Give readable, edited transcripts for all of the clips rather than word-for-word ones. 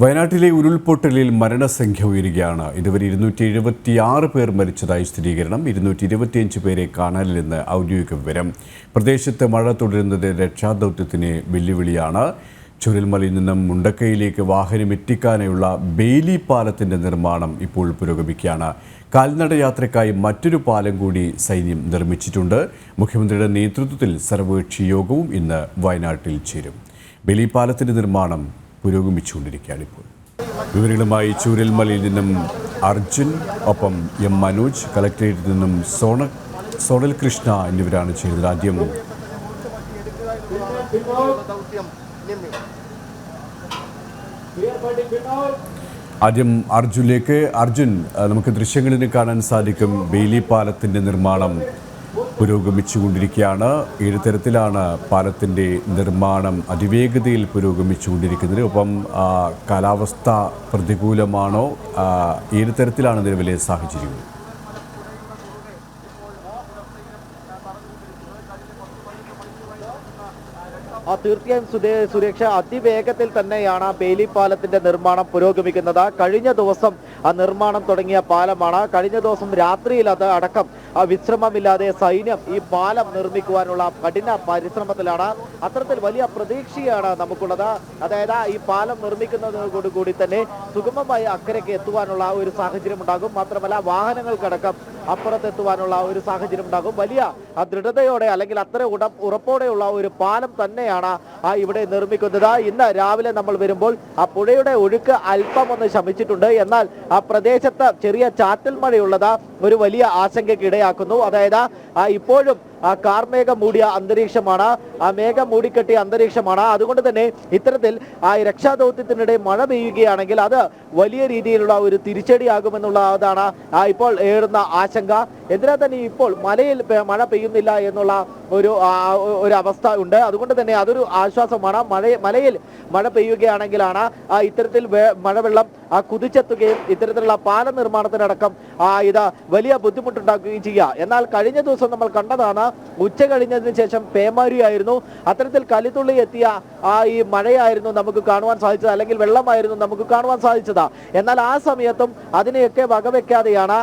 വയനാട്ടിലെ ഉരുൾപൊട്ടലിൽ മരണസംഖ്യ ഉയരുകയാണ്. ഇതുവരെ 276 പേർ മരിച്ചതായി സ്ഥിരീകരണം. 225 പേരെ കാണാനില്ലെന്ന് ഔദ്യോഗിക വിവരം. പ്രദേശത്ത് മഴ തുടരുന്നത് രക്ഷാദൗത്യത്തിന് വെല്ലുവിളിയാണ്. ചുരൽമലയിൽ നിന്നും മുണ്ടക്കയിലേക്ക് വാഹനം എത്തിക്കാനുള്ള ബെയിലി പാലത്തിന്റെ നിർമ്മാണം ഇപ്പോൾ പുരോഗമിക്കുകയാണ്. കാൽനട യാത്രയ്ക്കായി മറ്റൊരു പാലം കൂടി സൈന്യം നിർമ്മിച്ചിട്ടുണ്ട്. മുഖ്യമന്ത്രിയുടെ നേതൃത്വത്തിൽ സർവകക്ഷി യോഗവും ഇന്ന് വയനാട്ടിൽ ചേരും. ബെയിലി പാലത്തിന്റെ നിർമ്മാണം പുരോഗമിച്ചുകൊണ്ടിരിക്കുകയാണ്. ഇപ്പോൾ വിവരങ്ങളുമായി ചൂരൽമലയിൽ നിന്നും അർജുൻ, ഒപ്പം എം മനോജ്, കളക്ടറേറ്റിൽ നിന്നും സോണൽ കൃഷ്ണ എന്നിവരാണ് ചെയ്യുന്നത്. ആദ്യം അർജുനിലേക്ക്. അർജുൻ, നമുക്ക് ദൃശ്യങ്ങളിൽ കാണാൻ സാധിക്കും ബെയിലി പാലത്തിൻ്റെ നിർമ്മാണം പുരോഗമിച്ചുകൊണ്ടിരിക്കുകയാണ്. ഏത് തരത്തിലാണ് പാലത്തിൻ്റെ നിർമ്മാണം അതിവേഗതയിൽ പുരോഗമിച്ചുകൊണ്ടിരിക്കുന്നത്? ഒപ്പം കാലാവസ്ഥ പ്രതികൂലമാണോ? ഏത് തരത്തിലാണ് നിലവിലെ സാഹചര്യം? തീർച്ചയായും സുരക്ഷ അതിവേഗത്തിൽ തന്നെയാണ് ബെയിലി പാലത്തിന്റെ നിർമ്മാണം പുരോഗമിക്കുന്നത്. കഴിഞ്ഞ ദിവസം നിർമ്മാണം തുടങ്ങിയ പാലമാണ്. കഴിഞ്ഞ ദിവസം രാത്രിയിൽ അത് അടക്കം വിശ്രമമില്ലാതെ സൈന്യം ഈ പാലം നിർമ്മിക്കുവാനുള്ള കഠിന പരിശ്രമത്തിലാണ്. അത്തരത്തിൽ വലിയ പ്രതീക്ഷയാണ് നമുക്കുള്ളത്. അതായത് ഈ പാലം നിർമ്മിക്കുന്നതോടുകൂടി തന്നെ സുഗമമായി അക്കരയ്ക്ക് എത്തുവാനുള്ള ഒരു സാഹചര്യം ഉണ്ടാകും. മാത്രമല്ല വാഹനങ്ങൾക്കടക്കം അപ്പുറത്തെത്തുവാനുള്ള ഒരു സാഹചര്യം ഉണ്ടാകും. വലിയ ദൃഢതയോടെ അല്ലെങ്കിൽ അത്ര ഉറപ്പോടെയുള്ള ഒരു പാലം തന്നെയാണ് ഇവിടെ നിർമ്മിക്കുന്നത്. ഇന്ന് രാവിലെ നമ്മൾ വരുമ്പോൾ ആ പുഴയുടെ ഒഴുക്ക് അല്പം ഒന്ന് ശമിച്ചിട്ടുണ്ട്. എന്നാൽ ആ പ്രദേശത്ത് ചെറിയ ചാറ്റൽ മഴയുള്ളത് ഒരു വലിയ ആശങ്കയ്ക്ക് ഇടയാക്കുന്നു. അതായത് ഇപ്പോഴും കാർമേഘം മൂടിയ അന്തരീക്ഷമാണ്, മേഘം മൂടിക്കെട്ടിയ അന്തരീക്ഷമാണ്. അതുകൊണ്ട് തന്നെ ഇത്തരത്തിൽ രക്ഷാദൗത്യത്തിനിടെ മഴ പെയ്യുകയാണെങ്കിൽ അത് വലിയ രീതിയിലുള്ള ഒരു തിരിച്ചടിയാകുമെന്നുള്ളതാണ് ഇപ്പോൾ ഏറുന്ന ആശങ്ക. എന്തിനാ തന്നെ ഇപ്പോൾ മഴ പെയ്യുന്നില്ല എന്നുള്ള ഒരു അവസ്ഥ ഉണ്ട്. അതുകൊണ്ട് തന്നെ അതൊരു ആശ്വാസമാണ്. മലയിൽ മഴ പെയ്യുകയാണെങ്കിലാണ് ഇത്തരത്തിൽ മഴവെള്ളം കുതിച്ചെത്തുകയും ഇത്തരത്തിലുള്ള പാല നിർമ്മാണത്തിനടക്കം ഇത് വലിയ ബുദ്ധിമുട്ടുണ്ടാക്കുകയും ചെയ്യുക. എന്നാൽ കഴിഞ്ഞ ദിവസം നമ്മൾ കണ്ടതാണ്, ഉച്ച കഴിഞ്ഞതിന് ശേഷം പേമാരിയായിരുന്നു. അത്തരത്തിൽ കലിത്തുള്ളി എത്തിയ ഈ മഴയായിരുന്നു നമുക്ക് കാണുവാൻ സാധിച്ചത്, അല്ലെങ്കിൽ വെള്ളമായിരുന്നു നമുക്ക് കാണുവാൻ സാധിച്ചത്. എന്നാൽ ആ സമയത്തും അതിനെയൊക്കെ വകവെക്കാതെയാണ്,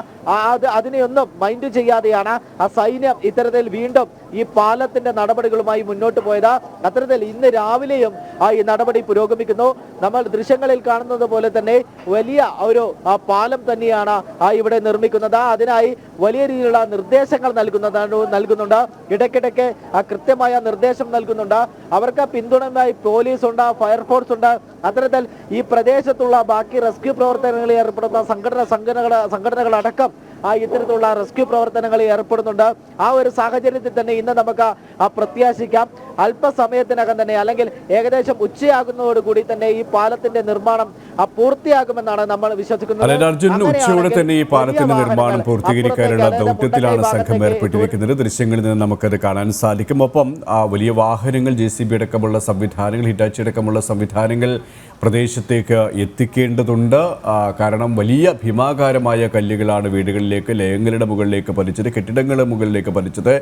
അതിനെയൊന്നും മൈൻഡ് ചെയ്യാതെയാണ് സൈന്യം ഇത്തരത്തിൽ വീണ്ടും ഈ പാലത്തിന്റെ നടപടികളുമായി മുന്നോട്ട് പോയത്. അത്തരത്തിൽ ഇന്ന് രാവിലെയും ഈ നടപടി പുരോഗമിക്കുന്നു. നമ്മൾ ദൃശ്യങ്ങളിൽ കാണുന്നത് പോലെ തന്നെ വലിയ ഒരു പാലം തന്നെയാണ് ഇവിടെ നിർമ്മിക്കുന്നത്. അതിനായി വലിയ രീതിയിലുള്ള നിർദ്ദേശങ്ങൾ നൽകുന്നുണ്ട്. ഇടയ്ക്കിടയ്ക്ക് കൃത്യമായ നിർദ്ദേശം നൽകുന്നുണ്ട്. അവർക്ക് പിന്തുണയുമായി പോലീസ് ഉണ്ട്, ഫയർഫോഴ്സ് ഉണ്ട്. അത്തരത്തിൽ ഈ പ്രദേശത്തുള്ള ബാക്കി റെസ്ക്യൂ പ്രവർത്തനങ്ങളിൽ ഏർപ്പെടുന്ന സംഘടനകളടക്കം ഇത്തരത്തിലുള്ള റെസ്ക്യൂ പ്രവർത്തനങ്ങളിൽ ഏർപ്പെടുന്നുണ്ട്. ആ ഒരു സാഹചര്യത്തിൽ തന്നെ ഇന്ന് നമുക്ക് പ്രത്യാശിക്കാം അല്പസമയത്തിനകം തന്നെ, അല്ലെങ്കിൽ ഏകദേശം ഉച്ചയാകുന്നതോടുകൂടി തന്നെ ഈ പാലത്തിന്റെ നിർമ്മാണം പൂർത്തിയാകുമെന്നാണ് നമ്മൾ വിശ്വസിക്കുന്നത്. അർജുൻ, ഉച്ചയോടെ തന്നെ ഈ പാലത്തിന്റെ നിർമ്മാണം പൂർത്തീകരിക്കാനുള്ള ദൗത്യത്തിലാണ് സംഘം ഏർപ്പെട്ടിരിക്കുന്നത്. ദൃശ്യങ്ങളിൽ നിന്ന് നമുക്കത് കാണാൻ സാധിക്കും. ഒപ്പം വലിയ വാഹനങ്ങൾ, JCB അടക്കമുള്ള സംവിധാനങ്ങൾ, ഹിറ്റാച്ചി അടക്കമുള്ള സംവിധാനങ്ങൾ പ്രദേശത്തേക്ക് എത്തിക്കേണ്ടതുണ്ട്. കാരണം വലിയ ഭീമാകാരമായ കല്ലുകളാണ് വീടുകളിലേക്ക്, ലയങ്ങളുടെ മുകളിലേക്ക് പതിച്ചത്, കെട്ടിടങ്ങളുടെ മുകളിലേക്ക് പതിച്ചത്.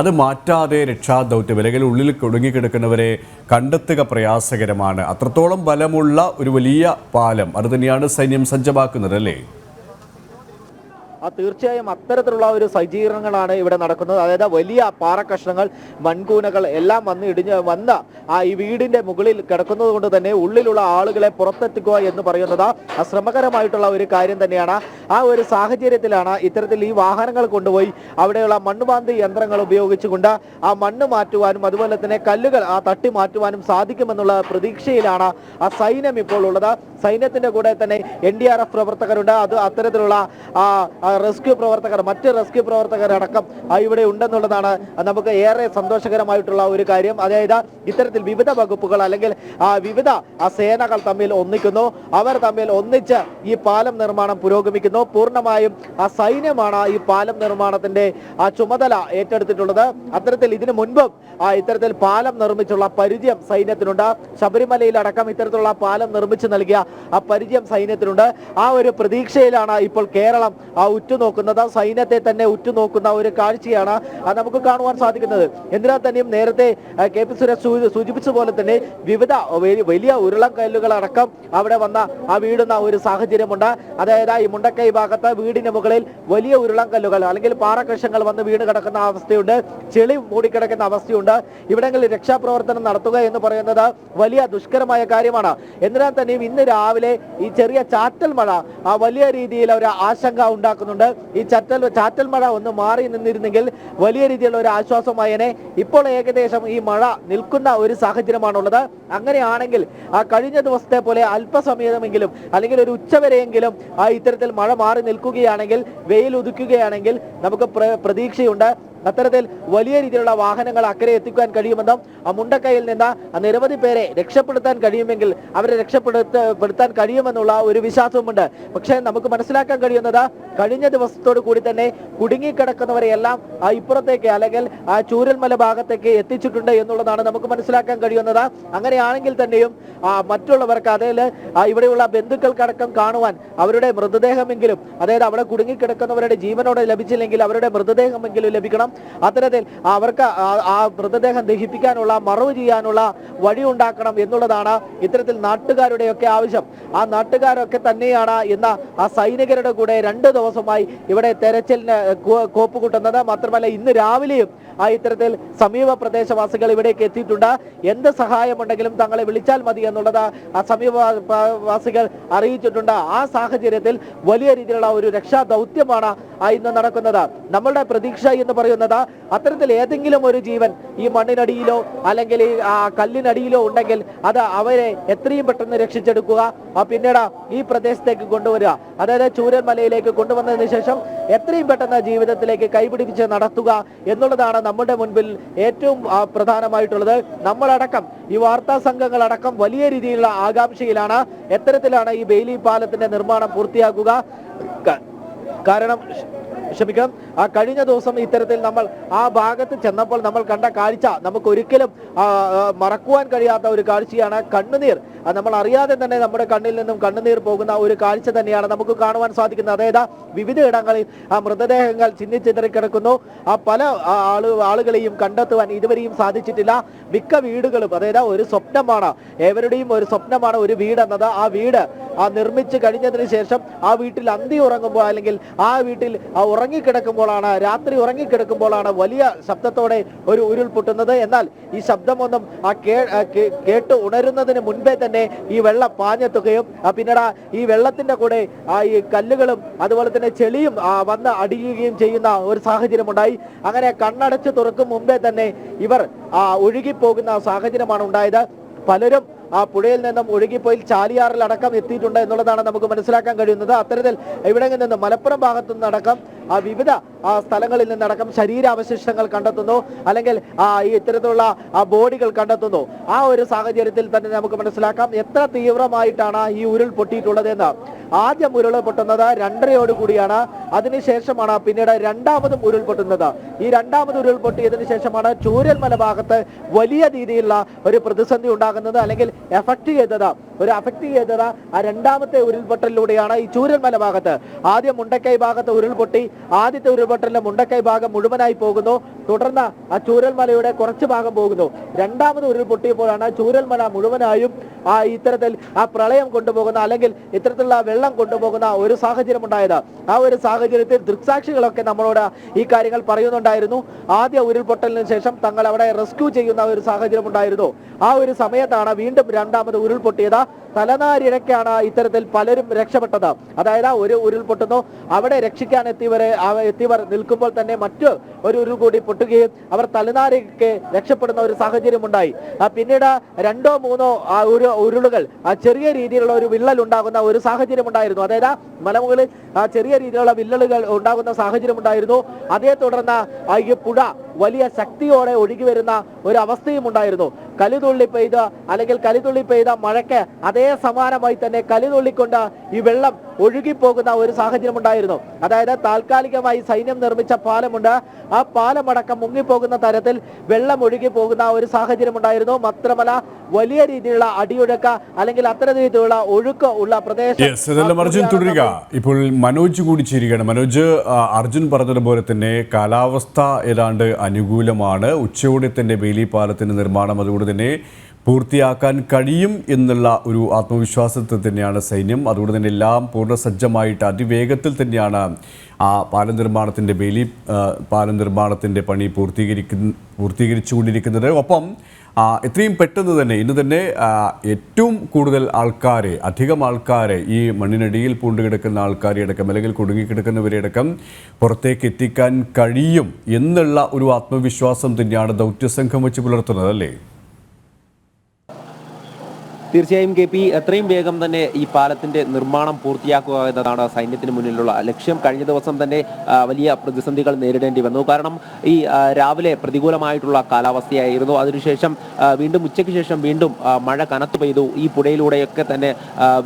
അത് മാറ്റാതെ രക്ഷാദൗത്യം, അല്ലെങ്കിൽ ഉള്ളിൽ കുടുങ്ങിക്കിടക്കുന്നവരെ കണ്ടെത്തുക പ്രയാസകരമാണ്. അത്രത്തോളം ബലമുള്ള ഒരു വലിയ പാലം അത് തന്നെയാണ് സൈന്യം സജ്ജമാക്കുന്നത്, അല്ലേ? തീർച്ചയായും അത്തരത്തിലുള്ള ഒരു സജ്ജീകരണങ്ങളാണ് ഇവിടെ നടക്കുന്നത്. അതായത് വലിയ പാറക്കഷ്ണങ്ങൾ, മൺകൂനകൾ എല്ലാം വന്ന് ഈ വീടിന്റെ മുകളിൽ കിടക്കുന്നത് കൊണ്ട് തന്നെ ഉള്ളിലുള്ള ആളുകളെ പുറത്തെത്തിക്കുക എന്ന് പറയുന്നത് ശ്രമകരമായിട്ടുള്ള ഒരു കാര്യം തന്നെയാണ്. ആ ഒരു സാഹചര്യത്തിലാണ് ഇത്തരത്തിൽ ഈ വാഹനങ്ങൾ കൊണ്ടുപോയി അവിടെയുള്ള മണ്ണുപാന്തി യന്ത്രങ്ങൾ ഉപയോഗിച്ചുകൊണ്ട് ആ മണ്ണ് മാറ്റുവാനും അതുപോലെ തന്നെ കല്ലുകൾ തട്ടി മാറ്റുവാനും സാധിക്കുമെന്നുള്ള പ്രതീക്ഷയിലാണ് സൈന്യം ഇപ്പോൾ ഉള്ളത്. സൈന്യത്തിന്റെ കൂടെ തന്നെ NDRF പ്രവർത്തകരുണ്ട്. അത്തരത്തിലുള്ള മറ്റ് റെസ്ക്യൂ പ്രവർത്തകരടക്കം ഇവിടെ ഉണ്ടെന്നുള്ളതാണ് നമുക്ക് ഏറെ സന്തോഷകരമായിട്ടുള്ള ഒരു കാര്യം. അതായത് ഇത്തരത്തിൽ വിവിധ വകുപ്പുകൾ അല്ലെങ്കിൽ വിവിധ സേനകൾ തമ്മിൽ ഒന്നിക്കുന്നു. അവർ തമ്മിൽ ഒന്നിച്ച് ഈ പാലം നിർമ്മാണം പുരോഗമിക്കുന്നു. പൂർണ്ണമായും സൈന്യമാണ് ഈ പാലം നിർമ്മാണത്തിന്റെ ചുമതല ഏറ്റെടുത്തിട്ടുള്ളത്. അത്തരത്തിൽ ഇതിനു മുൻപും ഇത്തരത്തിൽ പാലം നിർമ്മിച്ചുള്ള പരിചയം സൈന്യത്തിനുണ്ട്. ശബരിമലയിലടക്കം ഇത്തരത്തിലുള്ള പാലം നിർമ്മിച്ചു നൽകിയ പരിചയം സൈന്യത്തിനുണ്ട്. ആ ഒരു പ്രതീക്ഷയിലാണ് ഇപ്പോൾ കേരളം ഉറ്റുനോക്കുന്നത്, സൈന്യത്തെ തന്നെ ഉറ്റുനോക്കുന്ന ഒരു കാഴ്ചയാണ് നമുക്ക് കാണുവാൻ സാധിക്കുന്നത്. എന്തിനാൽ തന്നെയും നേരത്തെ കെ പി സുരേഷ് സൂചിപ്പിച്ച പോലെ തന്നെ വിവിധ വലിയ ഉരുളം കല്ലുകളടക്കം അവിടെ വന്ന വീടുന്ന ഒരു സാഹചര്യമുണ്ട്. അതായത് ഈ മുണ്ടക്കൈ ഭാഗത്ത് വീടിന് മുകളിൽ വലിയ ഉരുളം കല്ലുകൾ അല്ലെങ്കിൽ പാറക്കഷങ്ങൾ വന്ന് വീണ് കിടക്കുന്ന അവസ്ഥയുണ്ട്, ചെളി മൂടിക്കിടക്കുന്ന അവസ്ഥയുണ്ട്. ഇവിടങ്ങളിൽ രക്ഷാപ്രവർത്തനം നടത്തുക എന്ന് പറയുന്നത് വലിയ ദുഷ്കരമായ കാര്യമാണ്. എന്തിനാൽ തന്നെയും ഇന്ന് രാവിലെ ഈ ചെറിയ ചാറ്റൽ മഴ വലിയ രീതിയിൽ ഒരു ആശങ്ക ഉണ്ടാക്കുന്നുണ്ട്. ഈ ചാറ്റൽ മഴ ഒന്ന് മാറി നിന്നിരുന്നെങ്കിൽ വലിയ രീതിയിലുള്ള ഒരു ആശ്വാസമായേനെ. ഇപ്പോൾ ഏകദേശം ഈ മഴ നിൽക്കുന്ന ഒരു സാഹചര്യമാണുള്ളത്. അങ്ങനെയാണെങ്കിൽ കഴിഞ്ഞ ദിവസത്തെ പോലെ അല്പസമയമെങ്കിലും അല്ലെങ്കിൽ ഒരു ഉച്ചവരെയെങ്കിലും ഇത്തരത്തിൽ മഴ മാറി നിൽക്കുകയാണെങ്കിൽ, വെയിൽ ഉദിക്കുകയാണെങ്കിൽ നമുക്ക് പ്രതീക്ഷയുണ്ട്. അത്തരത്തിൽ വലിയ രീതിയിലുള്ള വാഹനങ്ങൾ അക്കരെ എത്തിക്കാൻ കഴിയുമെന്നും മുണ്ടക്കൈയിൽ നിന്ന് നിരവധി പേരെ രക്ഷപ്പെടുത്താൻ കഴിയുമെങ്കിൽ അവരെ രക്ഷപ്പെടുത്താൻ കഴിയുമെന്നുള്ള ഒരു വിശ്വാസവുമുണ്ട്. പക്ഷേ നമുക്ക് മനസ്സിലാക്കാൻ കഴിയുന്നത് കഴിഞ്ഞ ദിവസത്തോടു കൂടി തന്നെ കുടുങ്ങിക്കിടക്കുന്നവരെയെല്ലാം ഇപ്പുറത്തേക്ക് അല്ലെങ്കിൽ ചൂരൽമല ഭാഗത്തേക്ക് എത്തിച്ചിട്ടുണ്ട് എന്നുള്ളതാണ് നമുക്ക് മനസ്സിലാക്കാൻ കഴിയുന്നത്. അങ്ങനെയാണെങ്കിൽ തന്നെയും മറ്റുള്ളവർക്ക്, അതായത് ഇവിടെയുള്ള ബന്ധുക്കൾക്കടക്കം കാണുവാൻ അവരുടെ മൃതദേഹമെങ്കിലും, അതായത് അവിടെ കുടുങ്ങിക്കിടക്കുന്നവരുടെ ജീവനോടെ ലഭിച്ചില്ലെങ്കിൽ അവരുടെ മൃതദേഹമെങ്കിലും ലഭിക്കണം. അത്തരത്തിൽ അവർക്ക് ആ മൃതദേഹം ദഹിപ്പിക്കാനുള്ള, മറവ് ചെയ്യാനുള്ള വഴി ഉണ്ടാക്കണം എന്നുള്ളതാണ് ഇത്തരത്തിൽ നാട്ടുകാരുടെയൊക്കെ ആവശ്യം. ആ നാട്ടുകാരൊക്കെ തന്നെയാണ് ഇന്ന് ആ സൈനികരുടെ കൂടെ 2 ദിവസമായി ഇവിടെ തെരച്ചിലിന് കോപ്പ് കൂട്ടുന്നത്. മാത്രമല്ല ഇന്ന് രാവിലെയും ഇത്തരത്തിൽ സമീപ പ്രദേശവാസികൾ ഇവിടേക്ക് എത്തിയിട്ടുണ്ട്. എന്ത് സഹായമുണ്ടെങ്കിലും തങ്ങളെ വിളിച്ചാൽ മതി എന്നുള്ളത് ആ സമീപവാസികൾ അറിയിച്ചിട്ടുണ്ട്. ആ സാഹചര്യത്തിൽ വലിയ രീതിയിലുള്ള ഒരു രക്ഷാ ദൗത്യമാണ് ഇന്ന് നടക്കുന്നത്. നമ്മളുടെ പ്രതീക്ഷ എന്ന് പറയുന്നത് അത്തരത്തിൽ ഏതെങ്കിലും ഒരു ജീവൻ ഈ മണ്ണിനടിയിലോ അല്ലെങ്കിൽ ഈ കല്ലിനടിയിലോ ഉണ്ടെങ്കിൽ അത് അവരെ എത്രയും പെട്ടെന്ന് രക്ഷിച്ചെടുക്കുക, പിന്നീട് ഈ പ്രദേശത്തേക്ക് കൊണ്ടുവരിക. അതായത് ചൂരൽമലയിലേക്ക് കൊണ്ടുവന്നതിന് ശേഷം എത്രയും പെട്ടെന്ന് ജീവിതത്തിലേക്ക് കൈപിടിപ്പിച്ച് നടത്തുക എന്നുള്ളതാണ് നമ്മുടെ മുൻപിൽ ഏറ്റവും പ്രധാനമായിട്ടുള്ളത്. നമ്മളടക്കം ഈ വാർത്താ സംഘങ്ങളടക്കം വലിയ രീതിയിലുള്ള ആകാംക്ഷയിലാണ് എത്തരത്തിലാണ് ഈ ബെയിലി പാലത്തിന്റെ നിർമ്മാണം പൂർത്തിയാക്കുക. കാരണം കഴിഞ്ഞ ദിവസം ഇത്തരത്തിൽ നമ്മൾ ആ ഭാഗത്ത് ചെന്നപ്പോൾ നമ്മൾ കണ്ട കാഴ്ച നമുക്ക് ഒരിക്കലും മറക്കുവാൻ കഴിയാത്ത ഒരു കാഴ്ചയാണ്. കണ്ണുനീർ, നമ്മൾ അറിയാതെ തന്നെ നമ്മുടെ കണ്ണിൽ നിന്നും കണ്ണുനീർ പോകുന്ന ഒരു കാഴ്ച തന്നെയാണ് നമുക്ക് കാണുവാൻ സാധിക്കുന്നത്. അതായത് വിവിധ ഇടങ്ങളിൽ മൃതദേഹങ്ങൾ ചിന്നിച്ചിതറി കിടക്കുന്നു. പല ആളുകളെയും കണ്ടെത്തുവാൻ ഇതുവരെയും സാധിച്ചിട്ടില്ല. മിക്ക വീടുകളും, അതായത് ഒരു സ്വപ്നമാണ്, ഏവരുടെയും ഒരു സ്വപ്നമാണ് ഒരു വീട് എന്നത്. ആ വീട് നിർമ്മിച്ചു കഴിഞ്ഞതിന് ശേഷം ആ വീട്ടിൽ അന്തി ഉറങ്ങുമ്പോൾ അല്ലെങ്കിൽ ആ വീട്ടിൽ ഉറങ്ങിക്കിടക്കുമ്പോഴാണ്, രാത്രി ഉറങ്ങിക്കിടക്കുമ്പോഴാണ് വലിയ ശബ്ദത്തോടെ ഒരു ഉരുൾപൊട്ടുന്നത്. എന്നാൽ ഈ ശബ്ദമൊന്നും കേട്ട് ഉണരുന്നതിന് മുൻപേ തന്നെ ഈ വെള്ളം പാഞ്ഞെത്തുകയും പിന്നീട് ഈ വെള്ളത്തിന്റെ കൂടെ ഈ കല്ലുകളും അതുപോലെ തന്നെ ചെളിയും വന്ന് അടിയുകയും ചെയ്യുന്ന ഒരു സാഹചര്യം ഉണ്ടായി. അങ്ങനെ കണ്ണടച്ച് തുറക്കും മുമ്പേ തന്നെ ഇവർ ഒഴുകിപ്പോകുന്ന സാഹചര്യമാണ് ഉണ്ടായത്. പലരും പുഴയിൽ നിന്നും ഒഴുകിപ്പോയി ചാലിയാറിൽ അടക്കം എത്തിയിട്ടുണ്ട് എന്നുള്ളതാണ് നമുക്ക് മനസ്സിലാക്കാൻ കഴിയുന്നത്. അത്തരത്തിൽ ഇവിടെ നിന്നും മലപ്പുറം ഭാഗത്തു നിന്നടക്കം വിവിധ സ്ഥലങ്ങളിൽ നിന്നടക്കം ശരീരാവശിഷ്ടങ്ങൾ കണ്ടെത്തുന്നു, അല്ലെങ്കിൽ ഈ ഇത്തരത്തിലുള്ള ബോഡികൾ കണ്ടെത്തുന്നു. ആ ഒരു സാഹചര്യത്തിൽ തന്നെ നമുക്ക് മനസ്സിലാക്കാം എത്ര തീവ്രമായിട്ടാണ് ഈ ഉരുൾ പൊട്ടിയിട്ടുള്ളതെന്ന്. ആദ്യം ഉരുൾ പൊട്ടുന്നത് 2:30 കൂടിയാണ്. അതിനുശേഷമാണ് പിന്നീട് രണ്ടാമതും ഉരുൾ പൊട്ടുന്നത്. ഈ രണ്ടാമത് ഉരുൾ പൊട്ടിയതിനു ശേഷമാണ് ചൂരൽമല ഭാഗത്ത് വലിയ രീതിയിലുള്ള ഒരു പ്രതിസന്ധി ഉണ്ടാകുന്നത്, അല്ലെങ്കിൽ എഫക്ട് ചെയ്തത് ആ രണ്ടാമത്തെ ഉരുൾപൊട്ടലിലൂടെയാണ്. ഈ ചൂരൽമല ഭാഗത്ത് ആദ്യം മുണ്ടക്കൈ ഭാഗത്ത് ഉരുൾപൊട്ടി. ആദ്യത്തെ ഉരുൾപൊട്ടലിന്റെ മുണ്ടക്കൈ ഭാഗം മുഴുവനായി പോകുന്നു. തുടർന്ന് ആ ചൂരൽമലയുടെ കുറച്ച് ഭാഗം പോകുന്നു. രണ്ടാമത് ഉരുൾപൊട്ടിയപ്പോഴാണ് ചൂരൽമല മുഴുവനായും ഇത്തരത്തിൽ പ്രളയം കൊണ്ടുപോകുന്ന, അല്ലെങ്കിൽ ഇത്തരത്തിലുള്ള വെള്ളം കൊണ്ടുപോകുന്ന ഒരു സാഹചര്യം ഉണ്ടായത്. ആ ഒരു സാഹചര്യത്തിൽ ദൃക്സാക്ഷികളൊക്കെ നമ്മളോട് ഈ കാര്യങ്ങൾ പറയുന്നുണ്ടായിരുന്നു. ആദ്യ ഉരുൾപൊട്ടലിന് ശേഷം തങ്ങൾ അവിടെ റെസ്ക്യൂ ചെയ്യുന്ന ഒരു സാഹചര്യം ഉണ്ടായിരുന്നു. ആ ഒരു സമയത്താണ് വീണ്ടും രണ്ടാമത് ഉരുൾപൊട്ടിയത്. തലനാരിഴക്കാണ് ഇത്തരത്തിൽ പലരും രക്ഷപ്പെട്ടത്. അതായത് ഒരു ഉരുൾപൊട്ടുന്നു, അവിടെ രക്ഷിക്കാൻ എത്തിയവർ നിൽക്കുമ്പോൾ തന്നെ മറ്റു ഒരു ഉരുൾ കൂടി പൊട്ടുകയും അവർ തലനാരിഴയ്ക്ക് രക്ഷപ്പെടുന്ന ഒരു സാഹചര്യം ഉണ്ടായി. പിന്നീട് 2-3 ഉരുളുകൾ ചെറിയ രീതിയിലുള്ള ഒരു വിള്ളൽ ഉണ്ടാകുന്ന ഒരു സാഹചര്യം ഉണ്ടായിരുന്നു. അതായത് മലമുകളിൽ ചെറിയ രീതിയിലുള്ള വിള്ളലുകൾ ഉണ്ടാകുന്ന സാഹചര്യം ഉണ്ടായിരുന്നു. അതേ തുടർന്ന് ഈ പുഴ വലിയ ശക്തിയോടെ ഒഴുകി വരുന്ന ഒരു അവസ്ഥയും ഉണ്ടായിരുന്നു. കലിതുള്ളി പെയ്ത അല്ലെങ്കിൽ കലിതുള്ളി പെയ്ത മഴയ്ക്ക് അതേ സമാനമായി തന്നെ കലിതുള്ളിക്കൊണ്ട് ഈ വെള്ളം ഒഴുകിപ്പോകുന്ന ഒരു സാഹചര്യം ഉണ്ടായിരുന്നു. അതായത് താൽക്കാലികമായി സൈന്യം നിർമ്മിച്ച പാലമുണ്ട്, ആ പാലമടക്കം മുങ്ങിപ്പോകുന്ന തരത്തിൽ വെള്ളം ഒഴുകി പോകുന്ന ഒരു സാഹചര്യം ഉണ്ടായിരുന്നു. മാത്രമല്ല വലിയ രീതിയിലുള്ള അടിയൊഴുക്ക് അല്ലെങ്കിൽ അത്തരം രീതിയിലുള്ള ഒഴുക്ക് ഉള്ള പ്രദേശം. അർജുൻ തുടരുക. ഇപ്പോൾ മനോജ് കൂടി ചേരുകയാണ്. മനോജ്, അർജുൻ പറഞ്ഞതുപോലെ തന്നെ കാലാവസ്ഥ ഏതാണ്ട് അനുകൂലമാണ്. ഉച്ചയോടെ തന്നെ ബെയിലി പാലത്തിന്റെ നിർമ്മാണം അതുകൊണ്ട് തന്നെ പൂർത്തിയാക്കാൻ കഴിയും എന്നുള്ള ഒരു ആത്മവിശ്വാസത്തിൽ തന്നെയാണ് സൈന്യം. അതുകൊണ്ട് തന്നെ എല്ലാം പൂർണ്ണസജ്ജമായിട്ട് അതിവേഗത്തിൽ തന്നെയാണ് ആ പാലം നിർമ്മാണത്തിൻ്റെ പാലം നിർമ്മാണത്തിൻ്റെ പണി പൂർത്തീകരിച്ചുകൊണ്ടിരിക്കുന്നത്. ഒപ്പം എത്രയും പെട്ടെന്ന് തന്നെ ഇന്ന് തന്നെ ഏറ്റവും കൂടുതൽ ആൾക്കാരെ, അധികം ആൾക്കാരെ, ഈ മണ്ണിനടിയിൽ പൂണ്ടുകിടക്കുന്ന ആൾക്കാരെ അടക്കം അല്ലെങ്കിൽ കുടുങ്ങിക്കിടക്കുന്നവരെ അടക്കം പുറത്തേക്ക് എത്തിക്കാൻ കഴിയും എന്നുള്ള ഒരു ആത്മവിശ്വാസം തന്നെയാണ് ദൗത്യസംഘം വെച്ച് പുലർത്തുന്നത്, അല്ലേ? തീർച്ചയായും KP, എത്രയും വേഗം തന്നെ ഈ പാലത്തിന്റെ നിർമ്മാണം പൂർത്തിയാക്കുക എന്നതാണ് സൈന്യത്തിന് മുന്നിലുള്ള ലക്ഷ്യം. കഴിഞ്ഞ ദിവസം തന്നെ വലിയ പ്രതിസന്ധികൾ നേരിടേണ്ടി വന്നു. കാരണം ഈ രാവിലെ പ്രതികൂലമായിട്ടുള്ള കാലാവസ്ഥയായിരുന്നു. അതിനുശേഷം വീണ്ടും ഉച്ചയ്ക്ക് ശേഷം വീണ്ടും മഴ കനത്തു പെയ്തു. ഈ പുഴയിലൂടെയൊക്കെ തന്നെ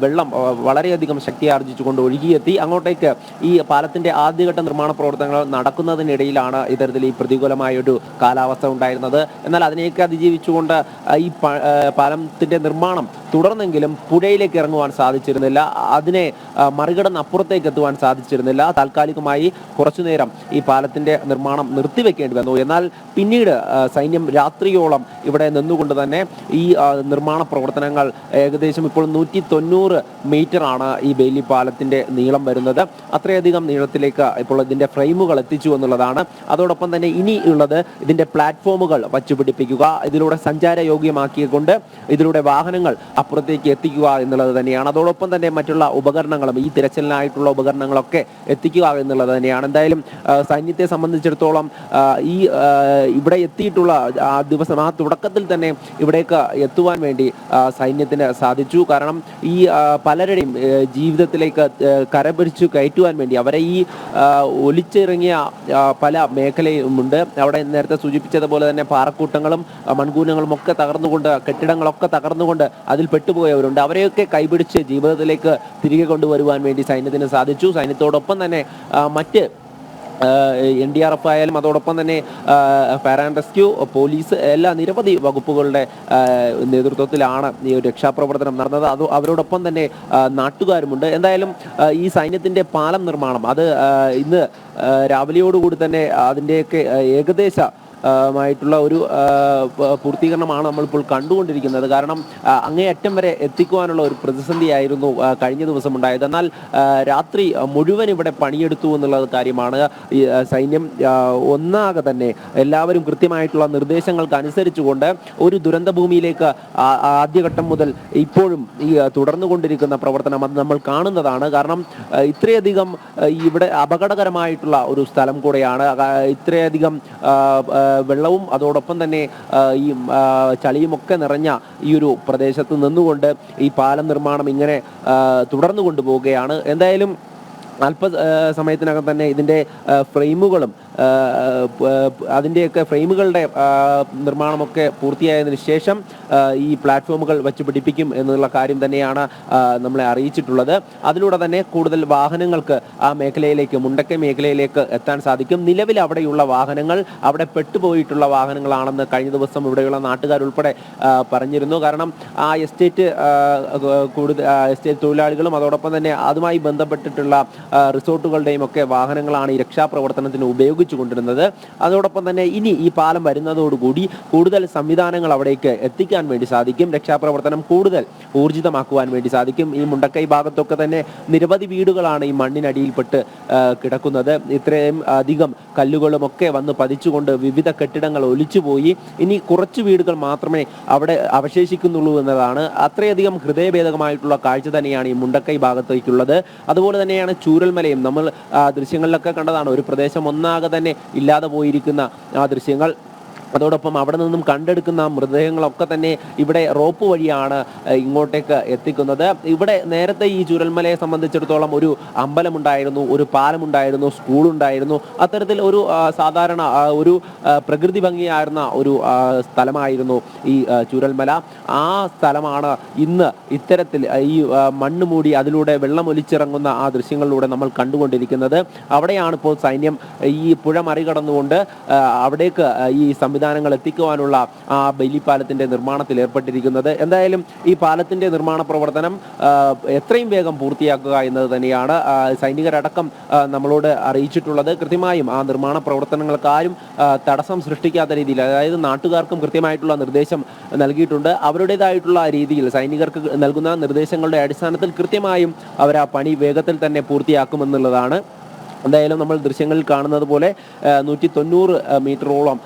വെള്ളം വളരെയധികം ശക്തി ആർജിച്ചുകൊണ്ട് ഒഴുകിയെത്തി. അങ്ങോട്ടേക്ക് ഈ പാലത്തിന്റെ ആദ്യഘട്ട നിർമ്മാണ പ്രവർത്തനങ്ങൾ നടക്കുന്നതിനിടയിലാണ് ഇത്തരത്തിൽ ഈ പ്രതികൂലമായൊരു കാലാവസ്ഥ ഉണ്ടായിരുന്നത്. എന്നാൽ അതിനെയൊക്കെ അതിജീവിച്ചുകൊണ്ട് ഈ പാലത്തിന്റെ നിർമ്മാണം തുടർന്നെങ്കിലും പുഴയിലേക്ക് ഇറങ്ങുവാൻ സാധിച്ചിരുന്നില്ല. അതിനെ മറികടന്ന് അപ്പുറത്തേക്ക് എത്തുവാൻ സാധിച്ചിരുന്നില്ല. താൽക്കാലികമായി കുറച്ചുനേരം ഈ പാലത്തിന്റെ നിർമ്മാണം നിർത്തിവെക്കേണ്ടി വന്നു. എന്നാൽ പിന്നീട് സൈന്യം രാത്രിയോളം ഇവിടെ നിന്നുകൊണ്ട് തന്നെ ഈ നിർമ്മാണ പ്രവർത്തനങ്ങൾ ഏകദേശം ഇപ്പോൾ 190 മീറ്ററാണ് ഈ ബെയിലി പാലത്തിന്റെ നീളം വരുന്നത്. അത്രയധികം നീളത്തിലേക്ക് ഇപ്പോൾ ഇതിന്റെ ഫ്രെയിമുകൾ എത്തിച്ചു എന്നുള്ളതാണ്. അതോടൊപ്പം തന്നെ ഇനി ഉള്ളത് ഇതിന്റെ പ്ലാറ്റ്ഫോമുകൾ വച്ചുപിടിപ്പിക്കുക, ഇതിലൂടെ സഞ്ചാരയോഗ്യമാക്കിക്കൊണ്ട് ഇതിലൂടെ വാഹനങ്ങൾ അപ്പുറത്തേക്ക് എത്തിക്കുക എന്നുള്ളത് തന്നെയാണ്. അതോടൊപ്പം തന്നെ മറ്റുള്ള ഉപകരണങ്ങളും ഈ തിരച്ചിലിനായിട്ടുള്ള ഉപകരണങ്ങളൊക്കെ എത്തിക്കുക എന്നുള്ളത് തന്നെയാണ്. എന്തായാലും സൈന്യത്തെ സംബന്ധിച്ചിടത്തോളം ഈ ഇവിടെ എത്തിയിട്ടുള്ള ദിവസം ആ തുടക്കത്തിൽ തന്നെ ഇവിടേക്ക് എത്തുവാൻ വേണ്ടി സൈന്യത്തിന് സാധിച്ചു. കാരണം ഈ പലരുടെയും ജീവിതത്തിലേക്ക് കരപിടിച്ചു കയറ്റുവാൻ വേണ്ടി അവരെ ഈ ഒലിച്ചിറങ്ങിയ പല മേഖലയുമുണ്ട്. അവിടെ നേരത്തെ സൂചിപ്പിച്ചതുപോലെ തന്നെ പാറക്കൂട്ടങ്ങളും മൺകൂനങ്ങളും ഒക്കെ തകർന്നുകൊണ്ട്, കെട്ടിടങ്ങളൊക്കെ തകർന്നുകൊണ്ട് അതിൽ പെട്ടുപോയവരുണ്ട്. അവരെയൊക്കെ കൈപിടിച്ച് ജീവിതത്തിലേക്ക് തിരികെ കൊണ്ടുവരുവാൻ വേണ്ടി സൈന്യത്തിന് സാധിച്ചു. സൈന്യത്തോടൊപ്പം തന്നെ മറ്റ് NDRF ആയാലും അതോടൊപ്പം തന്നെ ഫയർ ആൻഡ് റെസ്ക്യൂ, പോലീസ്, എല്ലാ നിരവധി വകുപ്പുകളുടെ നേതൃത്വത്തിലാണ് ഈ ഒരു രക്ഷാപ്രവർത്തനം നടന്നത്. അവരോടൊപ്പം തന്നെ നാട്ടുകാരുമുണ്ട്. എന്തായാലും ഈ സൈന്യത്തിന്റെ പാലം നിർമ്മാണം അത് ഇന്ന് രാവിലെയോടുകൂടി തന്നെ അതിൻ്റെയൊക്കെ ഏകദേശ മായിട്ടുള്ള ഒരു പൂർത്തീകരണമാണ് നമ്മളിപ്പോൾ കണ്ടുകൊണ്ടിരിക്കുന്നത്. കാരണം അങ്ങേയറ്റം വരെ എത്തിക്കുവാനുള്ള ഒരു പ്രതിസന്ധിയായിരുന്നു കഴിഞ്ഞ ദിവസം ഉണ്ടായത്. എന്നാൽ രാത്രി മുഴുവൻ ഇവിടെ പണിയെടുത്തു എന്നുള്ള കാര്യമാണ്. ഈ സൈന്യം ഒന്നാകെ തന്നെ എല്ലാവരും കൃത്യമായിട്ടുള്ള നിർദ്ദേശങ്ങൾക്ക് അനുസരിച്ചുകൊണ്ട് ഒരു ദുരന്ത ഭൂമിയിലേക്ക് ആദ്യഘട്ടം മുതൽ ഇപ്പോഴും ഈ തുടർന്നുകൊണ്ടിരിക്കുന്ന പ്രവർത്തനം അത് നമ്മൾ കാണുന്നതാണ്. കാരണം ഇത്രയധികം ഇവിടെ അപകടകരമായിട്ടുള്ള ഒരു സ്ഥലം കൂടെയാണ്. ഇത്രയധികം വെള്ളവും അതോടൊപ്പം തന്നെ ഈ ചളിയുമൊക്കെ നിറഞ്ഞ ഈ ഒരു പ്രദേശത്ത് നിന്നുകൊണ്ട് ഈ പാലം നിർമ്മാണം ഇങ്ങനെ തുടർന്നു കൊണ്ടുപോവുകയാണ്. എന്തായാലും അല്പസമയത്തിനകം തന്നെ ഇതിൻ്റെ ഫ്രെയിമുകളും അതിൻ്റെയൊക്കെ ഫ്രെയിമുകളുടെ നിർമ്മാണമൊക്കെ പൂർത്തിയായതിനു ശേഷം ഈ പ്ലാറ്റ്ഫോമുകൾ വെച്ച് പിടിപ്പിക്കും എന്നുള്ള കാര്യം തന്നെയാണ് നമ്മളെ അറിയിച്ചിട്ടുള്ളത്. അതിലൂടെ തന്നെ കൂടുതൽ വാഹനങ്ങൾക്ക് ആ മേഖലയിലേക്ക്, മുണ്ടക്കൈ മേഖലയിലേക്ക് എത്താൻ സാധിക്കും. നിലവിൽ അവിടെയുള്ള വാഹനങ്ങൾ അവിടെ പെട്ടുപോയിട്ടുള്ള വാഹനങ്ങളാണെന്ന് കഴിഞ്ഞ ദിവസം ഇവിടെയുള്ള നാട്ടുകാരുൾപ്പെടെ പറഞ്ഞിരുന്നു. കാരണം ആ എസ്റ്റേറ്റ് തൊഴിലാളികളും അതോടൊപ്പം തന്നെ അതുമായി ബന്ധപ്പെട്ടിട്ടുള്ള റിസോർട്ടുകളുടെയും ഒക്കെ വാഹനങ്ങളാണ് ഈ രക്ഷാപ്രവർത്തനത്തിന് ഉപയോഗിച്ചുകൊണ്ടിരുന്നത്. അതോടൊപ്പം തന്നെ ഇനി ഈ പാലം വരുന്നതോടുകൂടി കൂടുതൽ സംവിധാനങ്ങൾ അവിടേക്ക് എത്തിക്കാൻ വേണ്ടി സാധിക്കും. രക്ഷാപ്രവർത്തനം കൂടുതൽ ഊർജിതമാക്കുവാൻ വേണ്ടി സാധിക്കും. ഈ മുണ്ടക്കൈ ഭാഗത്തൊക്കെ തന്നെ നിരവധി വീടുകളാണ് ഈ മണ്ണിനടിയിൽപ്പെട്ട് കിടക്കുന്നത്. ഇത്രയും അധികം കല്ലുകളും ഒക്കെ വന്ന് പതിച്ചുകൊണ്ട് വിവിധ കെട്ടിടങ്ങൾ ഒലിച്ചുപോയി. ഇനി കുറച്ച് വീടുകൾ മാത്രമേ അവിടെ അവശേഷിക്കുന്നുള്ളൂ എന്നതാണ്. അത്രയധികം ഹൃദയഭേദകമായിട്ടുള്ള കാഴ്ച തന്നെയാണ് ഈ മുണ്ടക്കൈ ഭാഗത്തേക്കുള്ളത്. അതുപോലെ തന്നെയാണ് ചൂരൽമലയും. നമ്മൾ ദൃശ്യങ്ങളിലൊക്കെ കണ്ടതാണ്, ഒരു പ്രദേശം ഒന്നാകെ തന്നെ ഇല്ലാതെ പോയിരിക്കുന്ന ആ ദൃശ്യങ്ങൾ. അതോടൊപ്പം അവിടെ നിന്നും കണ്ടെടുക്കുന്ന മൃതദേഹങ്ങളൊക്കെ തന്നെ ഇവിടെ റോപ്പ് വഴിയാണ് ഇങ്ങോട്ടേക്ക് എത്തിക്കുന്നത്. ഇവിടെ നേരത്തെ ഈ ചൂരൽമലയെ സംബന്ധിച്ചിടത്തോളം ഒരു അമ്പലമുണ്ടായിരുന്നു, ഒരു പാലമുണ്ടായിരുന്നു, സ്കൂളുണ്ടായിരുന്നു. അത്തരത്തിൽ ഒരു സാധാരണ ഒരു പ്രകൃതി ഭംഗിയായിരുന്ന ഒരു സ്ഥലമായിരുന്നു ഈ ചൂരൽമല. ആ സ്ഥലമാണ് ഇന്ന് ഇത്തരത്തിൽ ഈ മണ്ണ് മൂടി അതിലൂടെ വെള്ളമൊലിച്ചിറങ്ങുന്ന ആ ദൃശ്യങ്ങളിലൂടെ നമ്മൾ കണ്ടുകൊണ്ടിരിക്കുന്നത്. അവിടെയാണ് ഇപ്പോൾ സൈന്യം ഈ പുഴ മറികടന്നുകൊണ്ട് അവിടേക്ക് ഈ സംവിധാനങ്ങൾ എത്തിക്കുവാനുള്ള ആ ബെയിലി പാലത്തിന്റെ നിർമ്മാണത്തിൽ ഏർപ്പെട്ടിരിക്കുന്നത്. എന്തായാലും ഈ പാലത്തിന്റെ നിർമ്മാണ പ്രവർത്തനം എത്രയും വേഗം പൂർത്തിയാക്കുക എന്നത് തന്നെയാണ് സൈനികരടക്കം നമ്മളോട് അറിയിച്ചിട്ടുള്ളത്. കൃത്യമായും ആ നിർമ്മാണ പ്രവർത്തനങ്ങൾക്കാരും തടസ്സം സൃഷ്ടിക്കാത്ത രീതിയിൽ, അതായത് നാട്ടുകാർക്കും കൃത്യമായിട്ടുള്ള നിർദ്ദേശം നൽകിയിട്ടുണ്ട്. അവരുടേതായിട്ടുള്ള രീതിയിൽ സൈനികർക്ക് നൽകുന്ന നിർദ്ദേശങ്ങളുടെ അടിസ്ഥാനത്തിൽ കൃത്യമായും അവർ ആ പണി വേഗത്തിൽ തന്നെ പൂർത്തിയാക്കുമെന്നുള്ളതാണ്. എന്തായാലും നമ്മൾ ദൃശ്യങ്ങളിൽ കാണുന്നത് പോലെ 190 മീറ്ററോളം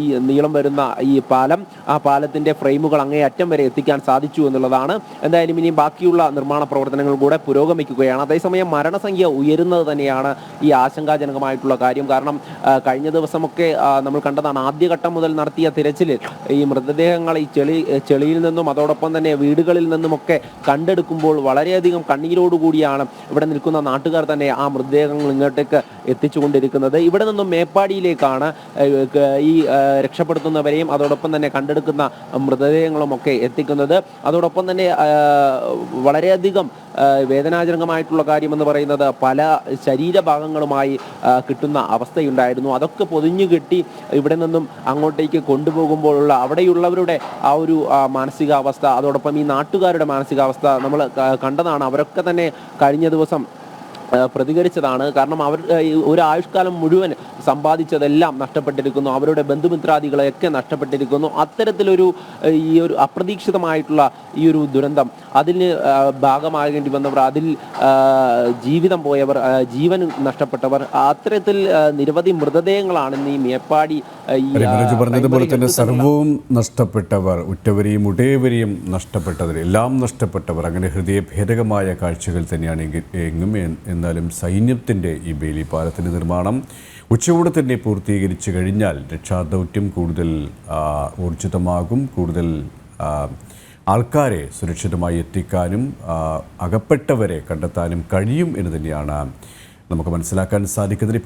ഈ നീളം വരുന്ന ഈ പാലം, ആ പാലത്തിൻ്റെ ഫ്രെയിമുകൾ അങ്ങേയറ്റം വരെ എത്തിക്കാൻ സാധിച്ചു എന്നുള്ളതാണ്. എന്തായാലും ഇനി ബാക്കിയുള്ള നിർമ്മാണ പ്രവർത്തനങ്ങൾ കൂടെ പുരോഗമിക്കുകയാണ്. അതേസമയം മരണസംഖ്യ ഉയരുന്നത് തന്നെയാണ് ഈ ആശങ്കാജനകമായിട്ടുള്ള കാര്യം. കാരണം കഴിഞ്ഞ ദിവസമൊക്കെ നമ്മൾ കണ്ടതാണ്, ആദ്യഘട്ടം മുതൽ നടത്തിയ തിരച്ചിലിൽ ഈ മൃതദേഹങ്ങൾ ഈ ചെളിയിൽ നിന്നും അതോടൊപ്പം തന്നെ വീടുകളിൽ നിന്നുമൊക്കെ കണ്ടെടുക്കുമ്പോൾ വളരെയധികം കണ്ണീരോടുകൂടിയാണ് ഇവിടെ നിൽക്കുന്ന നാട്ടുകാർ തന്നെ ആ മൃതദേഹങ്ങൾ ഇങ്ങോട്ട് എത്തിച്ചുകൊണ്ടിരിക്കുന്നത്. ഇവിടെ നിന്നും മേപ്പാടിയിലേക്കാണ് ഈ രക്ഷപ്പെടുത്തുന്നവരെയും അതോടൊപ്പം തന്നെ കണ്ടെടുക്കുന്ന മൃതദേഹങ്ങളും ഒക്കെ എത്തിക്കുന്നത്. അതോടൊപ്പം തന്നെ വളരെയധികം വേദനാജനകമായിട്ടുള്ള കാര്യമെന്ന് പറയുന്നത് പല ശരീരഭാഗങ്ങളുമായി കിട്ടുന്ന അവസ്ഥയുണ്ടായിരുന്നു. അതൊക്കെ പൊതിഞ്ഞു കെട്ടി ഇവിടെ നിന്നും അങ്ങോട്ടേക്ക് കൊണ്ടുപോകുമ്പോഴുള്ള അവിടെയുള്ളവരുടെ ആ ഒരു മാനസികാവസ്ഥ, അതോടൊപ്പം ഈ നാട്ടുകാരുടെ മാനസികാവസ്ഥ നമ്മൾ കണ്ടതാണ്. അവരൊക്കെ തന്നെ കഴിഞ്ഞ ദിവസം പ്രതികരിച്ചതാണ്. കാരണം അവർ ഒരു ആയുഷ്കാലം മുഴുവൻ സമ്പാദിച്ചതെല്ലാം നഷ്ടപ്പെട്ടിരിക്കുന്നു, അവരുടെ ബന്ധുമിത്രാദികളെയൊക്കെ നഷ്ടപ്പെട്ടിരിക്കുന്നു. അത്തരത്തിലൊരു ഈ ഒരു അപ്രതീക്ഷിതമായിട്ടുള്ള ഈ ഒരു ദുരന്തം, അതിന് ഭാഗമാകേണ്ടി വന്നവർ, അതിൽ ജീവിതം പോയവർ, ജീവൻ നഷ്ടപ്പെട്ടവർ, അത്തരത്തിൽ നിരവധി മൃതദേഹങ്ങളാണ് ഇന്ന് ഈ മേപ്പാടി പറഞ്ഞതുപോലെ തന്നെ സർവവും നഷ്ടപ്പെട്ടവർ, ഉറ്റവരെയും ഉടയവരെയും നഷ്ടപ്പെട്ടവർ, എല്ലാം നഷ്ടപ്പെട്ടവർ, അങ്ങനെ ഹൃദയഭേദകമായ കാഴ്ചകൾ തന്നെയാണ് എങ്ങും. എന്നാലും സൈന്യത്തിൻ്റെ ഈ ബെയിലി പാലത്തിൻ്റെ നിർമ്മാണം ഉച്ചയോടെ തന്നെ പൂർത്തീകരിച്ചു കഴിഞ്ഞാൽ രക്ഷാദൗത്യം കൂടുതൽ ഊർജിതമാകും. കൂടുതൽ ആൾക്കാരെ സുരക്ഷിതമായി എത്തിക്കാനും അകപ്പെട്ടവരെ കണ്ടെത്താനും കഴിയും എന്ന് തന്നെയാണ് നമുക്ക് മനസ്സിലാക്കാൻ സാധിക്കുന്നത്.